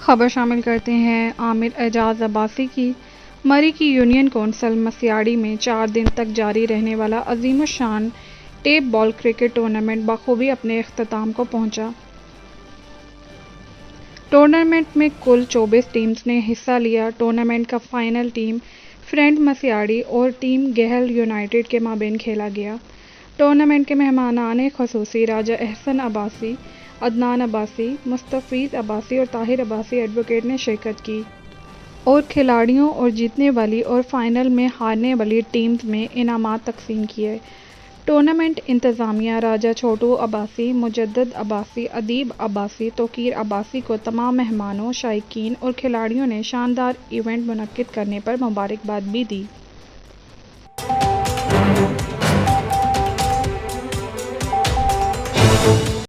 खबर शामिल करते हैं आमिर एजाज अब्बासी की। मरी की यूनियन कौंसिल मसियाड़ी में 4 दिन तक जारी रहने वाला अजीमुशान टेप बॉल क्रिकेट टूर्नामेंट बखूबी अपने इख्तिताम को पहुंचा। टूर्नामेंट में कुल 24 टीम्स ने हिस्सा लिया। टूर्नामेंट का फाइनल टीम फ्रेंड मसियाड़ी और टीम गहल यूनाइटेड के माबेन खेला गया। टूर्नामेंट के मेहमानान ख़ुसूसी राजा एहसन अब्बासी, अदनान अब्बासी, मुस्तफ़ीज़ अब्बासी और ताहिर अब्बासी एडवोकेट ने शिरकत की और खिलाड़ियों और जीतने वाली और फाइनल में हारने वाली टीम्स में इनामात तकसीम किए। टूर्नामेंट इंतज़ामिया राजा छोटू अब्बासी, मुजद्दद अब्बासी, अदीब अब्बासी, तोक़ीर अब्बासी को तमाम मेहमानों, शायकीन और खिलाड़ियों ने शानदार इवेंट मुनक्किद करने पर मुबारकबाद भी दी।